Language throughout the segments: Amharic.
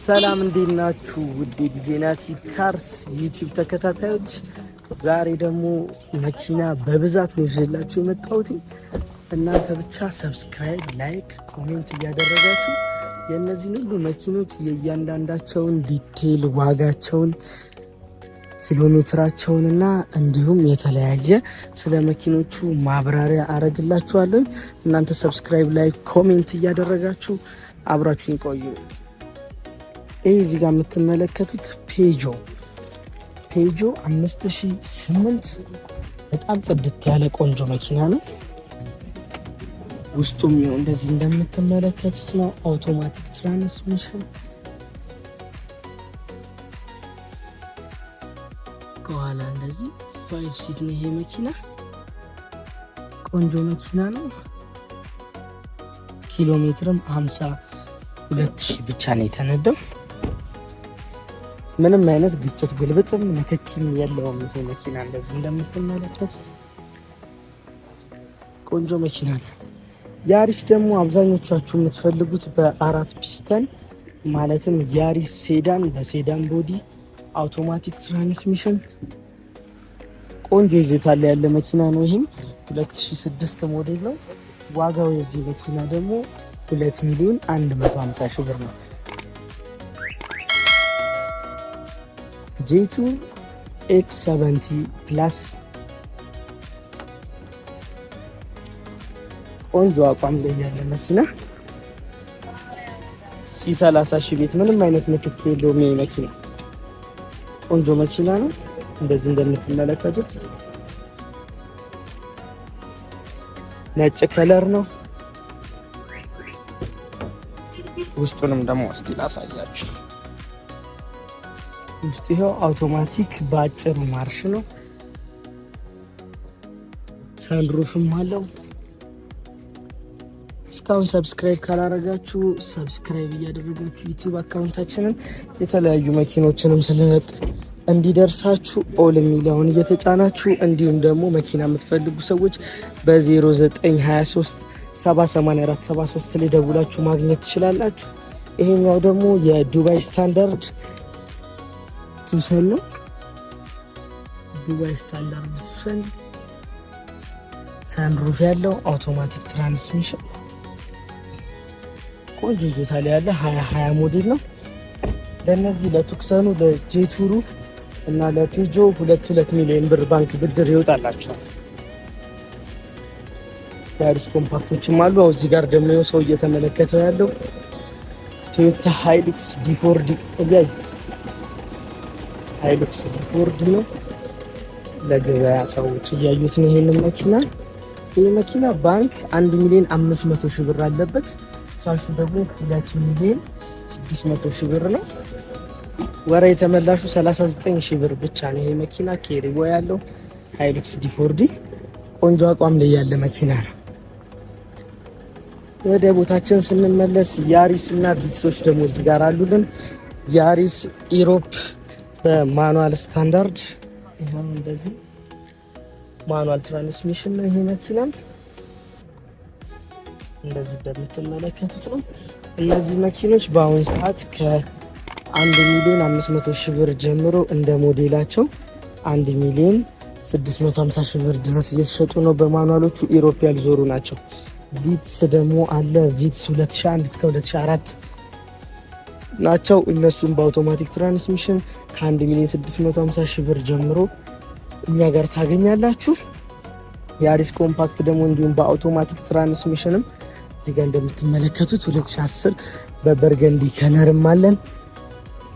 ሰላም እንዴት ናችሁ? ውድ ዲጄናቲ ካርስ ዩቲዩብ ተከታታዮች፣ ዛሬ ደግሞ መኪና በብዛት ነው ይዤላችሁ የመጣሁት። እናንተ ብቻ ሰብስክራይብ፣ ላይክ፣ ኮሜንት እያደረጋችሁ የእነዚህን ሁሉ መኪኖች የእያንዳንዳቸውን ዲቴይል ዋጋቸውን፣ ኪሎሜትራቸውንና እንዲሁም የተለያየ ስለ መኪኖቹ ማብራሪያ አረግላችኋለሁ። እናንተ ሰብስክራይብ፣ ላይክ፣ ኮሜንት እያደረጋችሁ አብራችሁን ቆዩ። ይህ እዚህ ጋር የምትመለከቱት ፔጆ 5008 በጣም ጽድት ያለ ቆንጆ መኪና ነው። ውስጡም እንደዚህ እንደምትመለከቱት ነው። አውቶማቲክ ትራንስሚሽን፣ ከኋላ እንደዚህ 5 ሲት ነው። ይሄ መኪና ቆንጆ መኪና ነው። ኪሎ ሜትርም 52,000 ብቻ ነው የተነዳው። ምንም አይነት ግጭት ግልብጥም ንክኪም የለውም። ይሄ መኪና እንደዚህ እንደምትመለከቱት ቆንጆ መኪና ነው። ያሪስ ደግሞ አብዛኞቻችሁ የምትፈልጉት በ4 ፒስተን ማለትም ያሪስ ሴዳን በሴዳን ቦዲ አውቶማቲክ ትራንስሚሽን ቆንጆ ይዘት ያለ መኪና ነው። ይህም 2006 ሞዴል ነው። ዋጋው የዚህ መኪና ደግሞ 2,150,000 ብር ነው። ጄቱ X70 ፕላስ ቆንጆ አቋም ላይ ያለ መኪና C30 ቤት ምንም አይነት ምትክ የለውም። ይሄ መኪና ቆንጆ መኪና ነው። እንደዚህ እንደምትመለከቱት ነጭ ከለር ነው። ውስጡንም ደግሞ እስቲ ላሳያችሁ። ውስጥ ይሄው አውቶማቲክ በአጭሩ ማርሽ ነው። ሰንሩፍም አለው። እስካሁን ሰብስክራይብ ካላረጋችሁ ሰብስክራይብ እያደረጋችሁ ዩቲዩብ አካውንታችንን የተለያዩ መኪኖችንም ስለነቅ እንዲደርሳችሁ ኦል የሚለውን እየተጫናችሁ እንዲሁም ደግሞ መኪና የምትፈልጉ ሰዎች በ0923 78473 ላይ ደውላችሁ ማግኘት ትችላላችሁ። ይሄኛው ደግሞ የዱባይ ስታንዳርድ ቱሰን ነው። ዱባይ ስታንዳርድ ቱሰን ሰንሩፍ ያለው አውቶማቲክ ትራንስሚሽን ቆንጆ ይዞታ ላይ ያለ 2020 ሞዴል ነው። ለነዚህ ለቱክሰኑ፣ ለጄቱሩ እና ለፒጆ 2 ሚሊዮን ብር ባንክ ብድር ይወጣላቸዋል። ያሪስ ኮምፓክቶችም አሉ። እዚህ ጋር ደግሞ ሰው እየተመለከተው ያለው ቶዮታ ሃይሉክስ ዲፎርዲ እያይ ሃይሉክስ ዲፎርዲ ነው። ለገበያ ሰዎች እያዩት ነው ይሄንን መኪና። ይሄ መኪና ባንክ 1,500,000 ብር አለበት። ካሹ ደግሞ 2,600,000 ብር ነው። ወራ የተመላሹ 39,000 ብር ብቻ ነው። ይሄ መኪና ኬሪቦ ያለው ሃይሉክስ ዲፎርዲ ቆንጆ አቋም ላይ ያለ መኪና ነው። ወደ ቦታችን ስንመለስ ያሪስ እና ቪትሶች ደግሞ እዚህ ጋር አሉልን። ያሪስ ኢሮፕ በማኑዋል ስታንዳርድ ይሄው እንደዚህ ማኑዋል ትራንስሚሽን ነው። ይሄ መኪና እንደዚህ እንደምትመለከቱት ነው። እነዚህ መኪኖች በአሁን ሰዓት ከ1,500,000 ብር ጀምሮ እንደ ሞዴላቸው 1,650,000 ብር ድረስ እየተሸጡ ነው። በማኑዋሎቹ ኢሮፕ ያልዞሩ ናቸው። ቪትስ ደግሞ አለ። ቪትስ 2001 እስከ 2004 ናቸው። እነሱም በአውቶማቲክ ትራንስሚሽን ከ1,650,000 ብር ጀምሮ እኛ ጋር ታገኛላችሁ። ያሪስ ኮምፓክት ደግሞ እንዲሁም በአውቶማቲክ ትራንስሚሽንም እዚህ ጋር እንደምትመለከቱት 2010 በበርገንዲ ከለርም አለን።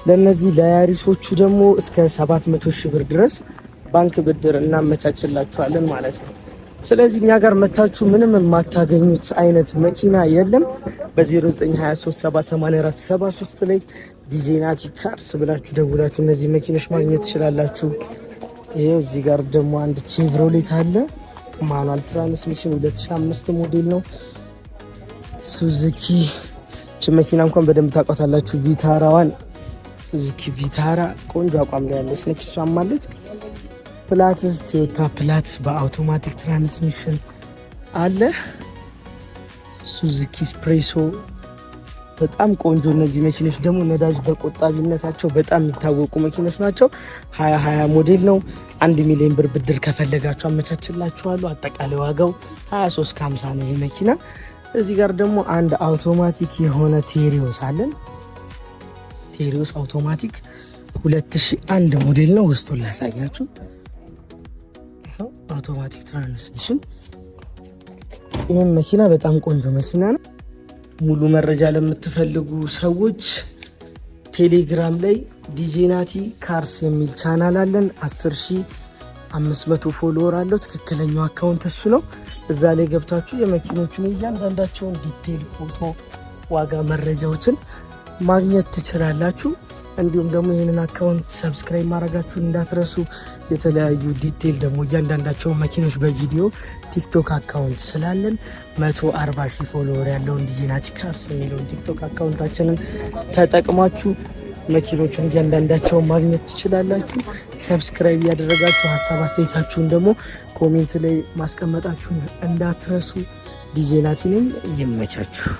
ለነዚህ ለያሪሶቹ ደግሞ እስከ 700,000 ብር ድረስ ባንክ ብድር እናመቻችላችኋለን ማለት ነው። ስለዚህ እኛ ጋር መታችሁ ምንም የማታገኙት አይነት መኪና የለም። በ0923 78473 ላይ ዲጄናቲ ካርስ ብላችሁ ደውላችሁ እነዚህ መኪኖች ማግኘት ትችላላችሁ። ይሄው እዚህ ጋር ደግሞ አንድ ቼቭሮሌት አለ። ማኑዋል ትራንስሚሽን 2005 ሞዴል ነው። ሱዙኪ መኪና እንኳን በደንብ ታውቋታላችሁ። ቪታራዋን ሱዙኪ ቪታራ ቆንጆ አቋም ላይ ያለች ነች። እሷም አለች። ፕላትስ ቶዮታ ፕላትስ በአውቶማቲክ ትራንስሚሽን አለ። ሱዙኪ ስፕሬሶ በጣም ቆንጆ። እነዚህ መኪኖች ደግሞ ነዳጅ በቆጣቢነታቸው በጣም የሚታወቁ መኪኖች ናቸው። 2020 ሞዴል ነው። 1 ሚሊዮን ብር ብድር ከፈለጋችሁ አመቻችላችኋለሁ። አጠቃላይ ዋጋው 23.50 ነው ይሄ መኪና። እዚህ ጋር ደግሞ አንድ አውቶማቲክ የሆነ ቴሪዮስ አለን። ቴሪዮስ አውቶማቲክ 2001 ሞዴል ነው። ውስጡን ላሳያችሁ። አውቶማቲክ ትራንስሚሽን። ይህም መኪና በጣም ቆንጆ መኪና ነው። ሙሉ መረጃ ለምትፈልጉ ሰዎች ቴሌግራም ላይ ዲጄ ናቲ ካርስ የሚል ቻናል አለን። 10,500 ፎሎወር አለው። ትክክለኛው አካውንት እሱ ነው። እዛ ላይ ገብታችሁ የመኪኖቹን እያንዳንዳቸውን ዲቴይል ፎቶ፣ ዋጋ መረጃዎችን ማግኘት ትችላላችሁ። እንዲሁም ደግሞ ይህንን አካውንት ሰብስክራይብ ማድረጋችሁን እንዳትረሱ። የተለያዩ ዲቴይል ደግሞ እያንዳንዳቸው መኪኖች በቪዲዮ ቲክቶክ አካውንት ስላለን 140,000 ፎሎወር ያለውን ዲጄ ናቲ ካርስ የሚለውን ቲክቶክ አካውንታችንን ተጠቅማችሁ መኪኖቹን እያንዳንዳቸውን ማግኘት ትችላላችሁ። ሰብስክራይብ ያደረጋችሁ ሀሳብ አስተያየታችሁን ደግሞ ኮሜንት ላይ ማስቀመጣችሁን እንዳትረሱ። ዲጄ ናቲ ነኝ። ይመቻችሁ።